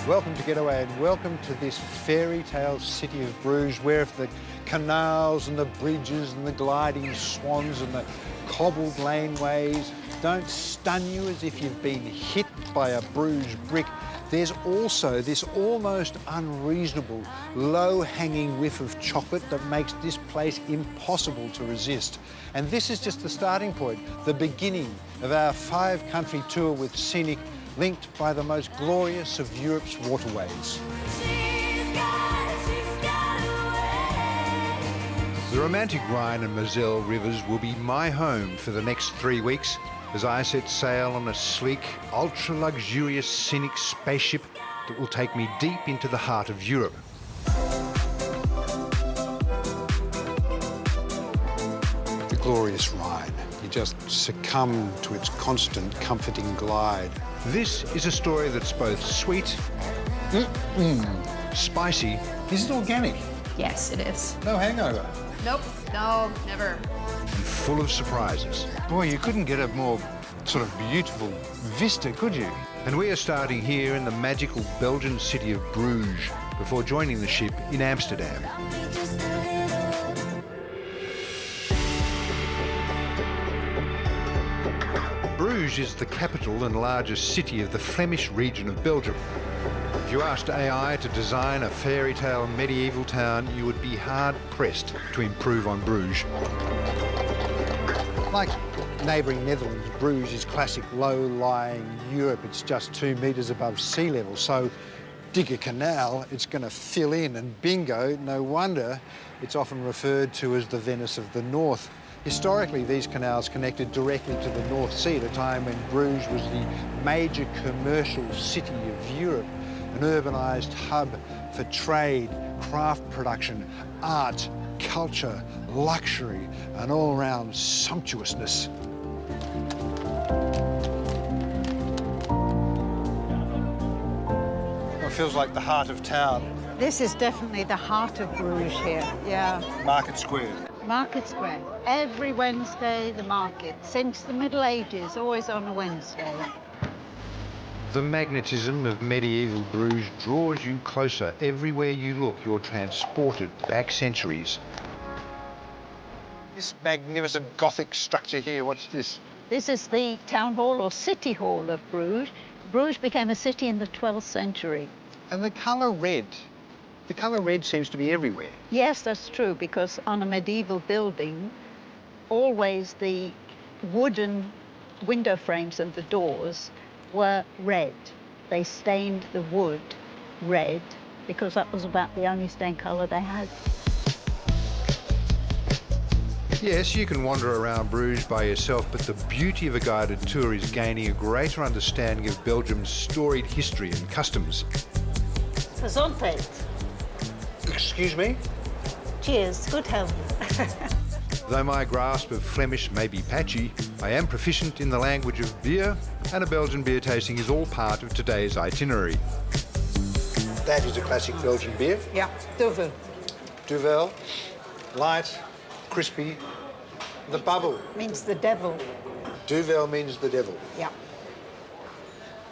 Welcome to Getaway and welcome to this fairy tale city of Bruges, where if the canals and the bridges and the gliding swans and the cobbled laneways don't stun you as if you've been hit by a Bruges brick, there's also this almost unreasonable, low-hanging whiff of chocolate that makes this place impossible to resist. And this is just the starting point, the beginning of our 5-country tour with Scenic, linked by the most glorious of Europe's waterways. The romantic Rhine and Moselle rivers will be my home for the next 3 weeks as I set sail on a sleek, ultra-luxurious Scenic spaceship that will take me deep into the heart of Europe. The glorious Rhine. You just succumb to its constant, comforting glide. This is a story that's both sweet, spicy. Is it organic? Yes, it is. No hangover? Nope, no, never. And full of surprises. Boy, you couldn't get a more sort of beautiful vista, could you? And we are starting here in the magical Belgian city of Bruges before joining the ship in Amsterdam. Bruges is the capital and largest city of the Flemish region of Belgium. If you asked AI to design a fairy tale medieval town, you would be hard-pressed to improve on Bruges. Like neighbouring Netherlands, Bruges is classic low-lying Europe. It's just 2 metres above sea level, so dig a canal, it's going to fill in, and bingo, no wonder it's often referred to as the Venice of the North. Historically, these canals connected directly to the North Sea at a time when Bruges was the major commercial city of Europe, an urbanised hub for trade, craft production, art, culture, luxury, and all-round sumptuousness. It feels like the heart of town. This is definitely the heart of Bruges here, yeah. Market Square. Market Square. Every Wednesday, the market. Since the Middle Ages, always on a Wednesday. The magnetism of medieval Bruges draws you closer. Everywhere you look, you're transported back centuries. This magnificent Gothic structure here, what's this? This is the town hall or city hall of Bruges. Bruges became a city in the 12th century. And the colour red. The colour red seems to be everywhere. Yes, that's true, because on a medieval building, always the wooden window frames and the doors were red. They stained the wood red because that was about the only stain colour they had. Yes, you can wander around Bruges by yourself, but the beauty of a guided tour is gaining a greater understanding of Belgium's storied history and customs. Gezondheid. Excuse me? Cheers, good health. Though my grasp of Flemish may be patchy, I am proficient in the language of beer, and a Belgian beer tasting is all part of today's itinerary. That is a classic Belgian beer. Yeah, Duvel. Duvel, light, crispy. The bubble. Means the devil. Duvel means the devil. Yeah.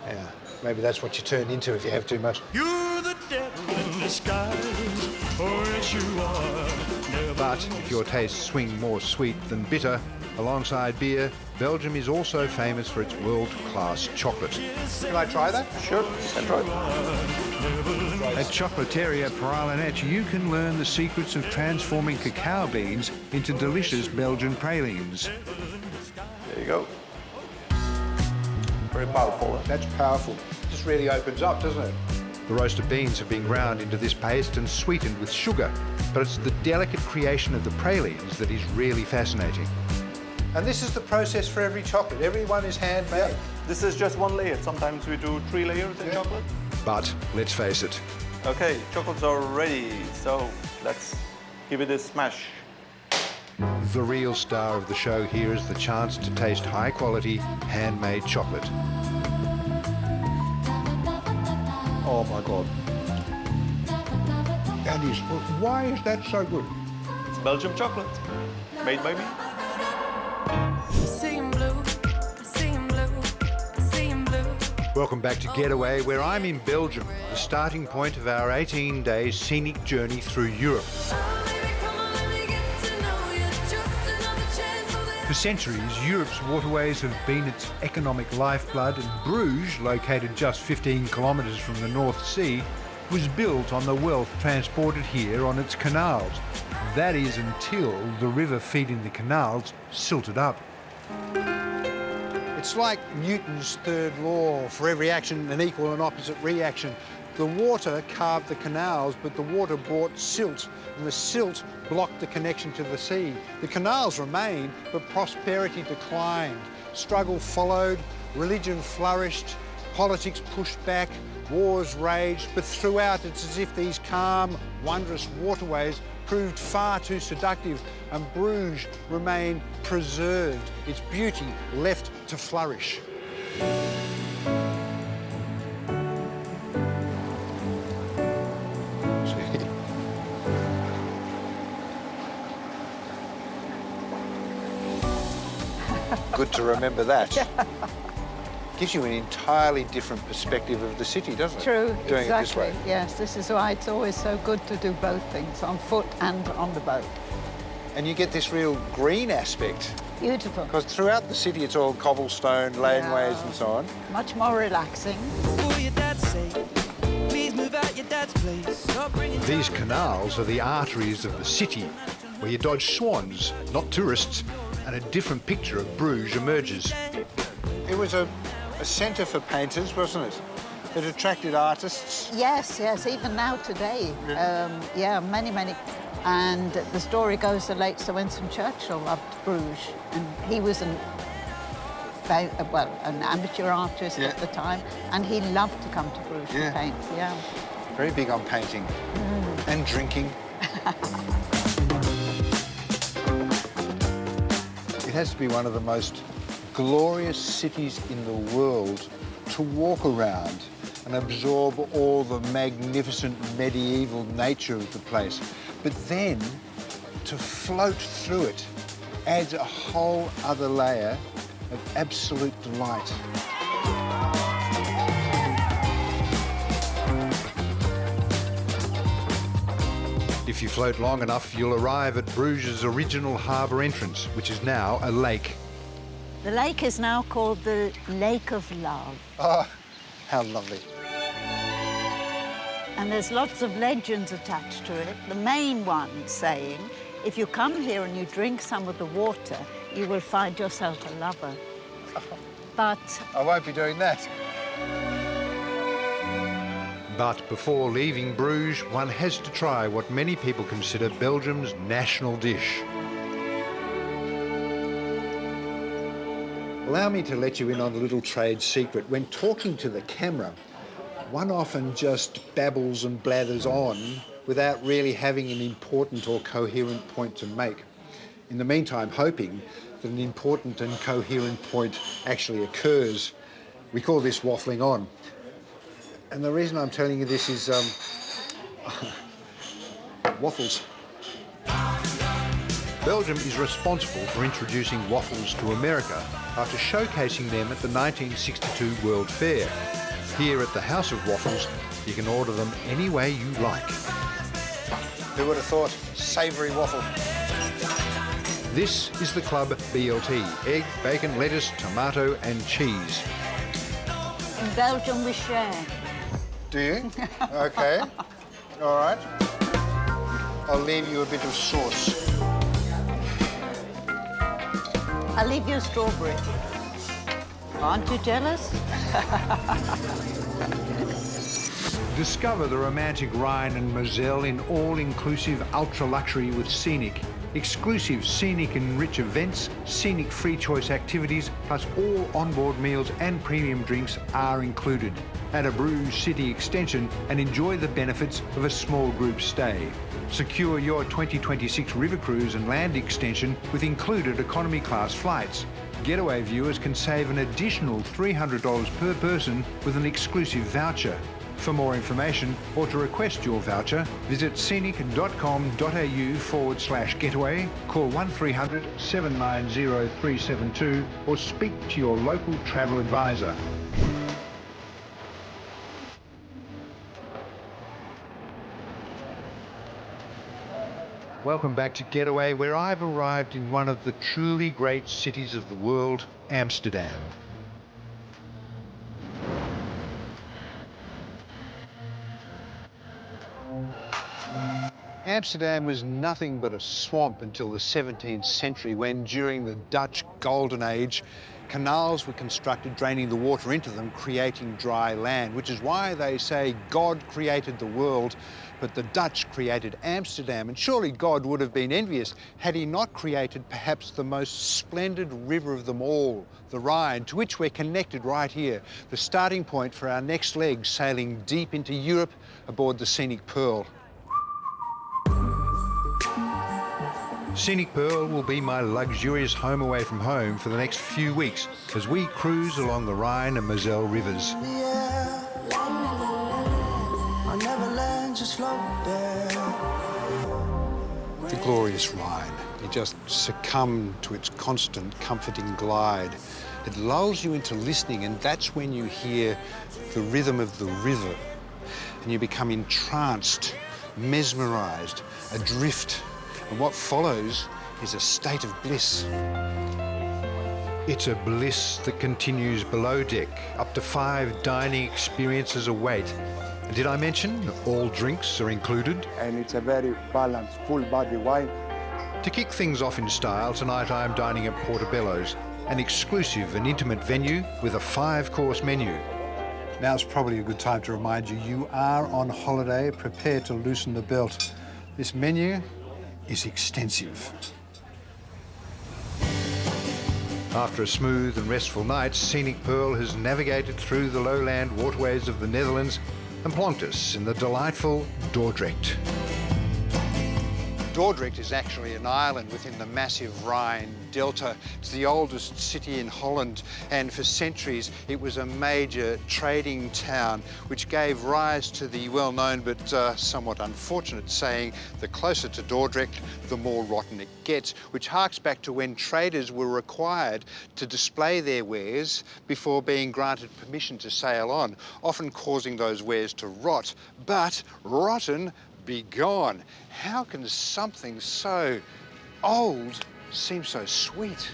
Yeah, maybe that's what you turn into if you have too much. You're the devil in disguise, or as you are. But if your tastes swing more sweet than bitter, alongside beer, Belgium is also famous for its world-class chocolate. Can I try that? Sure, I'll try it. At Chocolatier Pralinette, you can learn the secrets of transforming cacao beans into delicious Belgian pralines. There you go. Very powerful. That's powerful. Just really opens up, doesn't it? The roasted beans have been ground into this paste and sweetened with sugar, but it's the delicate creation of the pralines that is really fascinating. And this is the process for every chocolate. Every one is handmade. Yeah. This is just one layer. Sometimes we do 3 layers in chocolate. But let's face it. Okay, chocolates are ready, so let's give it a smash. The real star of the show here is the chance to taste high-quality, handmade chocolate. Oh, my God. That is... Why is that so good? It's Belgian chocolate, made by me. See 'em blue, I see 'em blue, I see 'em blue. Welcome back to Getaway, where I'm in Belgium, the starting point of our 18-day scenic journey through Europe. For centuries, Europe's waterways have been its economic lifeblood, and Bruges, located just 15 kilometres from the North Sea, was built on the wealth transported here on its canals. That is until the river feeding the canals silted up. It's like Newton's third law: for every action, an equal and opposite reaction. The water carved the canals, but the water brought silt, and the silt blocked the connection to the sea. The canals remained, but prosperity declined. Struggle followed, religion flourished, politics pushed back, wars raged, but throughout it's as if these calm, wondrous waterways proved far too seductive, and Bruges remained preserved, its beauty left to flourish. Good to remember that. Gives you an entirely different perspective of the city, doesn't it? True, Doing exactly. it this way. Yes, this is why it's always so good to do both things, on foot and on the boat. And you get this real green aspect, Beautiful. because throughout the city it's all cobblestone, laneways and so on. Much more relaxing. These canals are the arteries of the city, where you dodge swans, not tourists, and a different picture of Bruges emerges. It was a centre for painters, wasn't it? It attracted artists. Yes, yes, even now today. Yeah, many. And the story goes the late Sir Winston Churchill loved Bruges, and he was an amateur artist at the time, and he loved to come to Bruges to paint, Very big on painting and drinking. It has to be one of the most glorious cities in the world to walk around and absorb all the magnificent medieval nature of the place. But then to float through it adds a whole other layer of absolute delight. If you float long enough, you'll arrive at Bruges' original harbour entrance, which is now a lake. The lake is now called the Lake of Love. Oh, how lovely. And there's lots of legends attached to it. The main one saying, if you come here and you drink some of the water, you will find yourself a lover. But I won't be doing that. But before leaving Bruges, one has to try what many people consider Belgium's national dish. Allow me to let you in on a little trade secret. When talking to the camera, one often just babbles and blathers on without really having an important or coherent point to make. In the meantime, hoping that an important and coherent point actually occurs. We call this waffling on. And the reason I'm telling you this is waffles. Belgium is responsible for introducing waffles to America after showcasing them at the 1962 World Fair. Here at the House of Waffles, you can order them any way you like. Who would have thought? Savoury waffle. This is the Club BLT: egg, bacon, lettuce, tomato and cheese. in Belgium we share. Do you? Okay. All right. I'll leave you a bit of sauce. I'll leave you a strawberry. Aren't you jealous? Discover the romantic Rhine and Moselle in all-inclusive ultra-luxury with Scenic. Exclusive Scenic and rich events, Scenic free choice activities, plus all onboard meals and premium drinks are included. Add a Bruges City extension and enjoy the benefits of a small group stay. Secure your 2026 river cruise and land extension with included economy class flights. Getaway viewers can save an additional $300 per person with an exclusive voucher. For more information or to request your voucher, visit scenic.com.au/getaway, call 1300 790 372 or speak to your local travel advisor. Welcome back to Getaway, where I've arrived in one of the truly great cities of the world, Amsterdam. Amsterdam was nothing but a swamp until the 17th century when, during the Dutch Golden Age, canals were constructed draining the water into them, creating dry land, which is why they say God created the world, but the Dutch created Amsterdam. And surely God would have been envious had he not created perhaps the most splendid river of them all, the Rhine, to which we're connected right here, the starting point for our next leg, sailing deep into Europe aboard the Scenic Pearl. Scenic Pearl will be my luxurious home away from home for the next few weeks as we cruise along the Rhine and Moselle rivers. The glorious Rhine. You just succumb to its constant, comforting glide. It lulls you into listening, and that's when you hear the rhythm of the river, and you become entranced, mesmerised, adrift. And what follows is a state of bliss. It's a bliss that continues below deck. Up to 5 dining experiences await. And did I mention all drinks are included? And it's a very balanced, full-body wine. To kick things off in style, tonight I'm dining at Portobello's, an exclusive and intimate venue with a 5-course menu. Now's probably a good time to remind you, you are on holiday. Prepare to loosen the belt. This menu is extensive. After a smooth and restful night, Scenic Pearl has navigated through the lowland waterways of the Netherlands and plonked us in the delightful Dordrecht. Dordrecht is actually an island within the massive Rhine Delta. It's the oldest city in Holland, and for centuries it was a major trading town, which gave rise to the well-known but somewhat unfortunate saying, the closer to Dordrecht, the more rotten it gets, which harks back to when traders were required to display their wares before being granted permission to sail on, often causing those wares to rot. But rotten, be gone. How can something so old seem so sweet?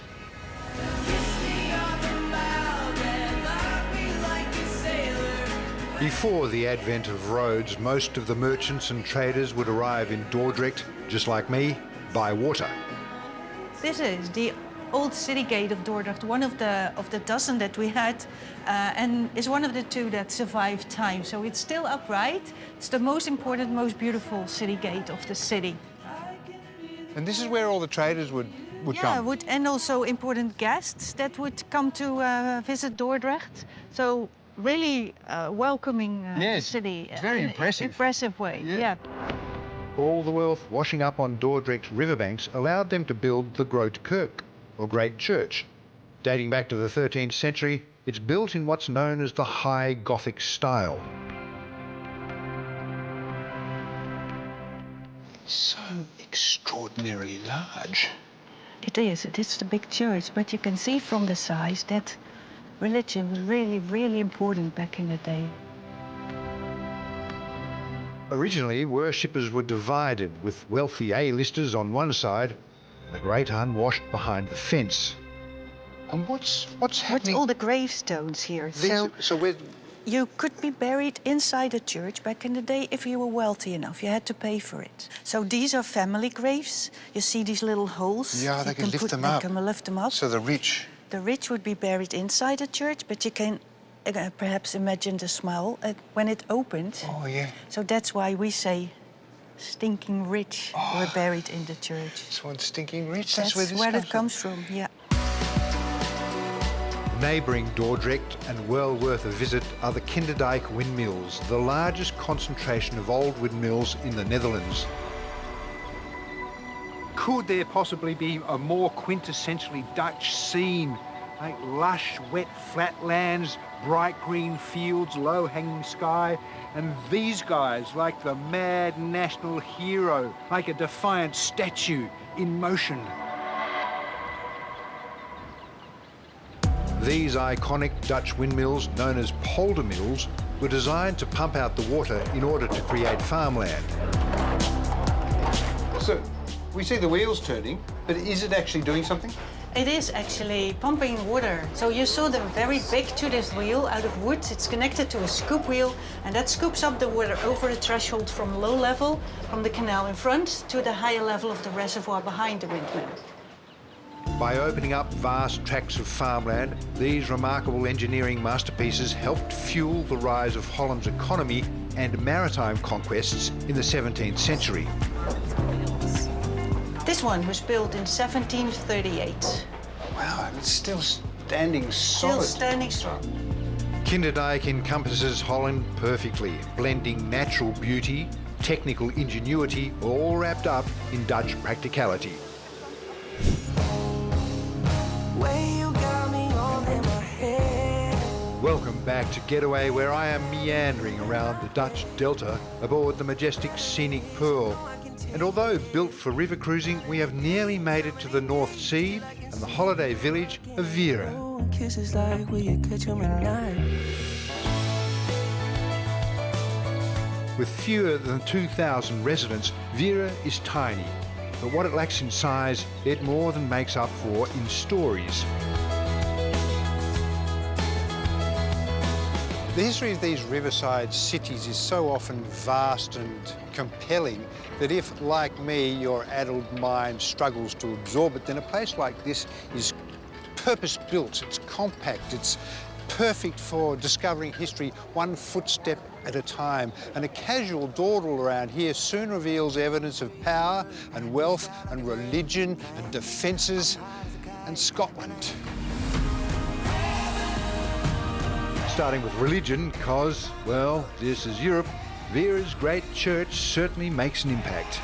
Before the advent of roads, most of the merchants and traders would arrive in Dordrecht, just like me, by water. This is the old city gate of Dordrecht, one of the dozen that we had, and is one of the 2 that survived time. So it's still upright. It's the most important, most beautiful city gate of the city. And this is where all the traders would come? And also important guests that would come to visit Dordrecht. So really welcoming the city. It's very impressive. Impressive way, yeah. All the wealth washing up on Dordrecht riverbanks allowed them to build the Grote Kerk, or Great Church. Dating back to the 13th century, it's built in what's known as the High Gothic style. So extraordinarily large. It is the big church, but you can see from the size that religion was really, really important back in the day. Originally, worshippers were divided, with wealthy A-listers on one side, the great unwashed behind the fence. And what's What's happening? all the gravestones here? So we're... You could be buried inside a church back in the day if you were wealthy enough. You had to pay for it. So these are family graves. You see these little holes? Yeah, they can lift them up. They can lift them up. So the rich... The rich would be buried inside a church, but you can perhaps imagine the smell when it opened. Oh, yeah. So that's why we say stinking rich were buried in the church. This one's stinking rich. That's where it comes from, yeah. Neighbouring Dordrecht and well worth a visit are the Kinderdijk windmills, the largest concentration of old windmills in the Netherlands. Could there possibly be a more quintessentially Dutch scene? Like lush, wet flatlands, bright green fields, low-hanging sky, and these guys like the mad national hero, like a defiant statue in motion. These iconic Dutch windmills, known as polder mills, were designed to pump out the water in order to create farmland. So, We see the wheels turning, but is it actually doing something? It is actually pumping water. So you saw the very big to-this wheel out of wood. It's connected to a scoop wheel, and that scoops up the water over the threshold from low level, from the canal in front, to the higher level of the reservoir behind the windmill. By opening up vast tracts of farmland, these remarkable engineering masterpieces helped fuel the rise of Holland's economy and maritime conquests in the 17th century. This one was built in 1738. Wow, it's still standing Still solid. standing strong. Kinderdijk encompasses Holland perfectly, blending natural beauty, technical ingenuity, all wrapped up in Dutch practicality. Welcome back to Getaway, where I am meandering around the Dutch Delta aboard the majestic Scenic Pearl. And although built for river cruising, we have nearly made it to the North Sea and the holiday village of Vera. With fewer than 2,000 residents, Vera is tiny, but what it lacks in size, it more than makes up for in stories. The history of these riverside cities is so often vast and compelling that if, like me, your adult mind struggles to absorb it, then a place like this is purpose-built, it's compact, it's perfect for discovering history one footstep at a time. And a casual dawdle around here soon reveals evidence of power and wealth and religion and defences and Scotland. Starting with religion, because, well, this is Europe, Vera's great church certainly makes an impact.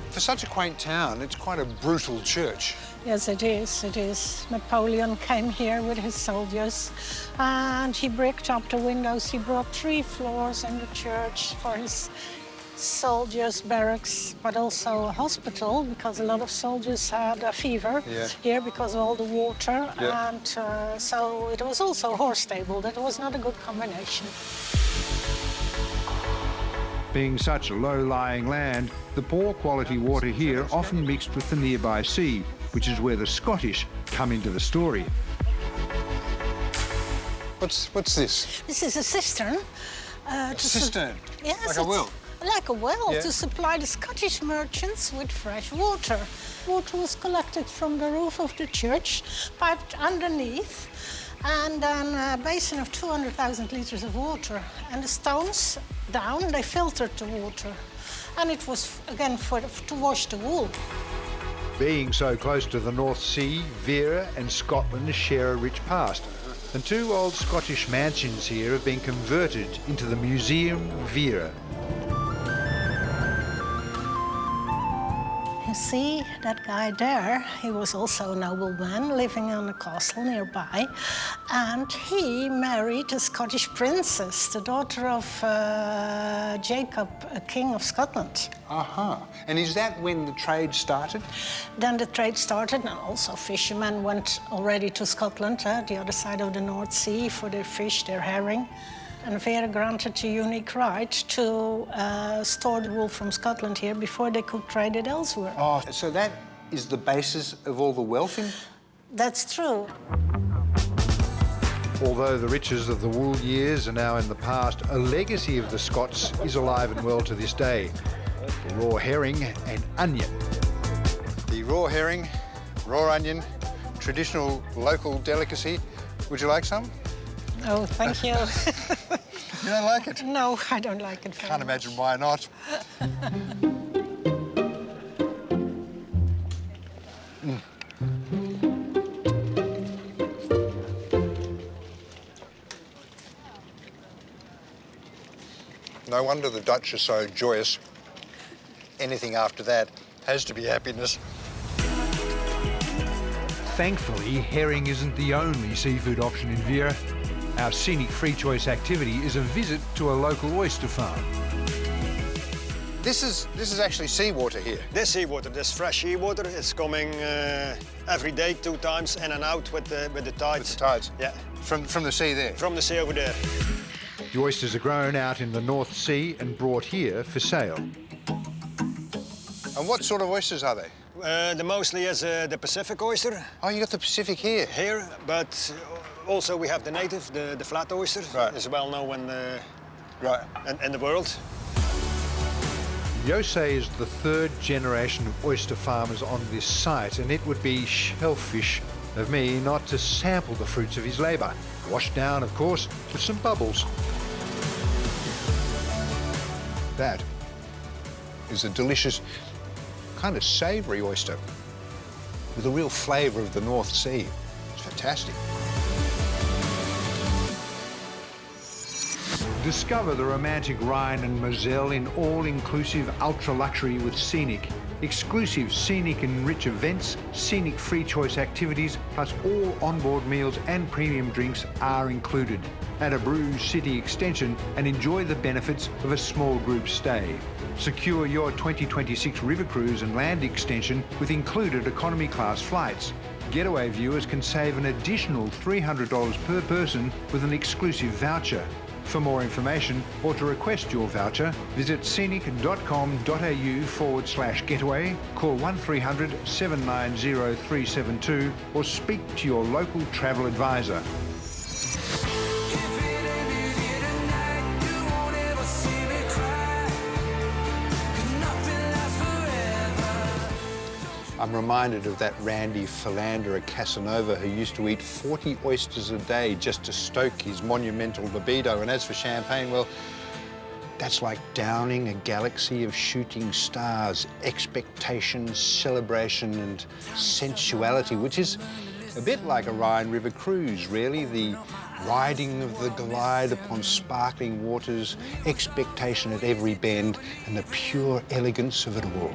For such a quaint town, it's quite a brutal church. Yes, it is. It is. Napoleon came here with his soldiers and he bricked up the windows. He brought 3 floors in the church for his soldiers' barracks, but also a hospital, because a lot of soldiers had a fever here because of all the water. And so it was also a horse stable. That was not a good combination. Being such a low-lying land, the poor quality water here often mixed with the nearby sea, which is where the Scottish come into the story. What's this? This is a cistern. A cistern? Yes, like a well? Like a well, to supply the Scottish merchants with fresh water. Water was collected from the roof of the church, piped underneath, and then a basin of 200,000 litres of water. And the stones down, they filtered the water. And it was, again, to wash the wool. Being so close to the North Sea, Vera and Scotland share a rich past. And 2 old Scottish mansions here have been converted into the Museum Vera. You see that guy there, he was also a nobleman living in a castle nearby, and he married a Scottish princess, the daughter of Jacob, a king of Scotland. And is that when the trade started? Then the trade started, and also fishermen went already to Scotland, the other side of the North Sea, for their fish, their herring. And Vera granted a unique right to store the wool from Scotland here before they could trade it elsewhere. Oh, so that is the basis of all the wealth in? That's true. Although the riches of the wool years are now in the past, a legacy of the Scots is alive and well to this day. Raw herring and onion. The raw herring, raw onion, traditional local delicacy. Would you like some? Oh, thank you. You don't like it? No, I don't like it. Can't imagine why not. No wonder the Dutch are so joyous. Anything after that has to be happiness. Thankfully, herring isn't the only seafood option in Vera. Our scenic free choice activity is a visit to a local oyster farm. This is actually seawater here. This seawater, this fresh seawater, it's coming every day 2 times in and out with the tides. With the tides? Yeah. From the sea there? From the sea over there. The oysters are grown out in the North Sea and brought here for sale. And what sort of oysters are they? The mostly is the Pacific oyster Oh, you got the Pacific here. here, but also we have the native, the flat oyster. Right. Is well known Right. in the world. Jose is the third generation of oyster farmers on this site, and it would be shellfish of me not to sample the fruits of his labour. Washed down, of course, with some bubbles. That is a delicious, kind of savoury oyster with a real flavour of the North Sea. It's fantastic. Discover the romantic Rhine and Moselle in all-inclusive ultra-luxury with Scenic. Exclusive Scenic and rich events, Scenic free choice activities, plus all onboard meals and premium drinks are included. Add a Bruges city extension and enjoy the benefits of a small group stay. Secure your 2026 river cruise and land extension with included economy class flights. Getaway viewers can save an additional $300 per person with an exclusive voucher. For more information or to request your voucher, visit scenic.com.au/getaway, call 1300 790 372 or speak to your local travel advisor. I'm reminded of that randy philanderer Casanova who used to eat 40 oysters a day just to stoke his monumental libido. And as for champagne, well, that's like downing a galaxy of shooting stars, expectation, celebration and sensuality, which is a bit like a Rhine River cruise, really. The riding of the glide upon sparkling waters, expectation at every bend and the pure elegance of it all.